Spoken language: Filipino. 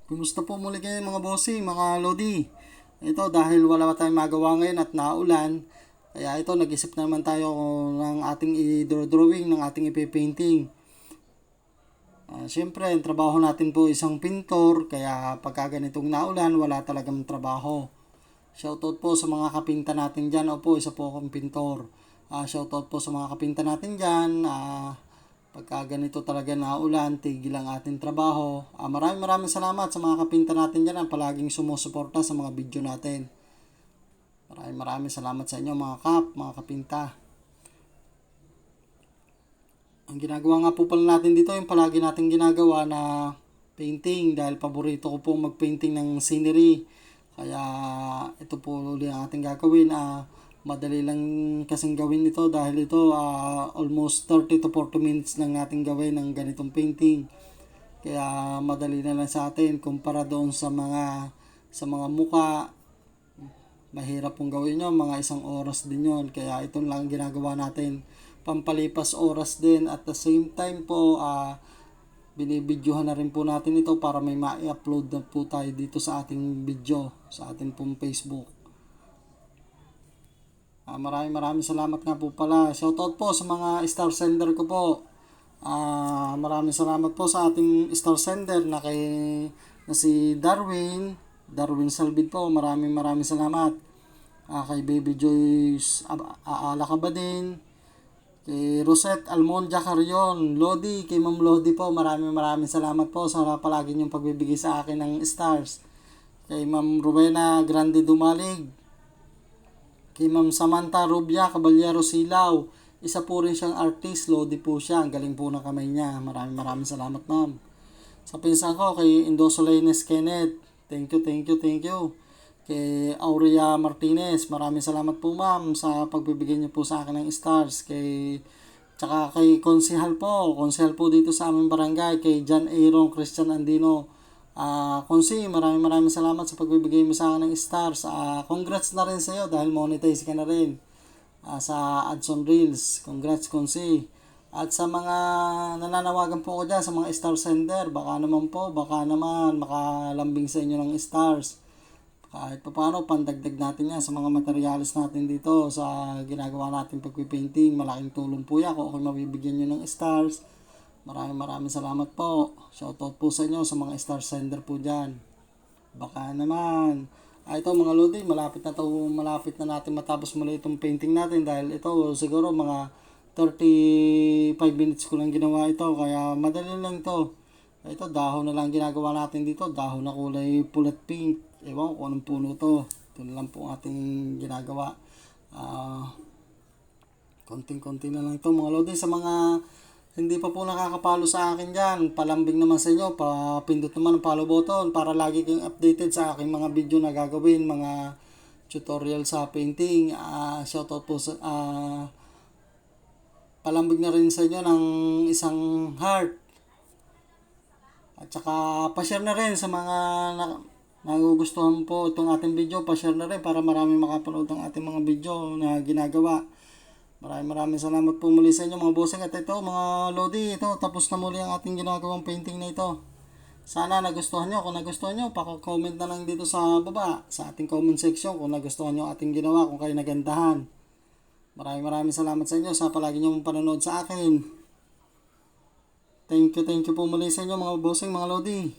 Kumusta po muli kayo mga bossing, mga lodi? Ito dahil wala pa tayong magawa ngayon at naulan, kaya ito nag-isip na naman tayo ng ating i-drawing, ng ating ipipainting. Siyempre, ang trabaho natin po isang pintor, kaya pagka ganitong naulan, wala talagang trabaho. Shoutout po sa mga kapinta natin dyan. Opo, isa po akong pintor. Shoutout po sa mga kapinta natin dyan. Pagka ganito talaga na ulan, tigil ang ating trabaho. Maraming salamat sa mga kapinta natin dyan ang palaging sumusuporta sa mga video natin. Maraming salamat sa inyo mga mga kapinta. Ang ginagawa nga po pala natin dito, yung palagi natin ginagawa na painting dahil paborito ko pong mag-painting ng scenery. Kaya ito po ulit ang ating gagawin. Madali lang kasing gawin ito dahil ito almost 30 to 40 minutes lang natin gawin ng ganitong painting. Kaya madali na lang sa atin kumpara doon sa mga muka. Mahirap pong gawin yun, mga 1 oras din yun. Kaya ito lang ginagawa natin, pampalipas oras din. At the same time po, binibidyohan na rin po natin ito para may ma-upload na po tayo dito sa ating video, sa ating pong Facebook. Maraming salamat nga po pala. Shoutout po sa mga star sender ko po. Maraming salamat po sa ating star sender na si Darwin Salvid po. Maraming salamat. Kay Baby Joyce Aala ka ba din? Kay Rosette Almondia Carion, Lodi, kay Ma'am Lodi po, maraming salamat po sa palagi niyong pagbibigay sa akin ng stars. Kay Ma'am Rowena Grande Dumalig, kay Ma'am Samantha Rubia Caballero Silaw, isa po rin siyang artist, Lodi po siya, ang galing po ng kamay niya. Maraming salamat ma'am. Sa pinsan ko, kay Indosolines Kenneth, thank you. Kay Aurea Martinez, maraming salamat po ma'am sa pagbibigay niyo po sa akin ng stars. Tsaka kay konsehal po dito sa aming barangay, kay John Aaron Christian Andino. Konsi, maraming salamat sa pagbibigay mo sa akin ng stars. Congrats na rin sa iyo dahil monetize ka na rin sa Adson Reels. Congrats Konsi. At sa mga nananawagan po ko dyan, sa mga star sender, baka naman makalambing sa inyo ng stars. Kahit paano, pandagdag natin yan sa mga materials natin dito sa ginagawa natin pagpipainting. Malaking tulong po yan kung ako mabibigyan nyo ng stars. Maraming salamat po. Shoutout po sa inyo sa mga star sender po dyan. Baka naman. Ito mga lodi, malapit na natin matapos muli itong painting natin dahil ito siguro mga 35 minutes ko lang ginawa ito. Kaya madali lang ito. Ito, dahon na lang ginagawa natin dito. Dahon na kulay pulat pink. Ewan ko kung anong puno to. Ito na lang po ating ginagawa. Konting-konti na lang ito mga lodi. Sa mga hindi pa po nakakapalo sa akin dyan, palambing naman sa inyo. Papindot naman ang follow button para lagi kayong updated sa aking mga video na gagawin. Mga tutorial sa painting. Shoutout po sa palambing na rin sa inyo ng isang heart. At saka pa-share na rin sa mga nagugustuhan po itong ating video, pa-share na rin para marami makapanood ng ating mga video na ginagawa. Maraming salamat po muli sa inyo mga bossing. At ito mga lodi, ito tapos na muli ang ating ginagawang painting na ito. Sana nagustuhan nyo. Kung nagustuhan nyo, paka-comment na lang dito sa baba sa ating comment section kung nagustuhan nyo ating ginawa, kung kayo nagandahan. Maraming salamat sa inyo sa palagi nyo panonood sa akin. Thank you po muli sa inyo mga bossing, mga lodi.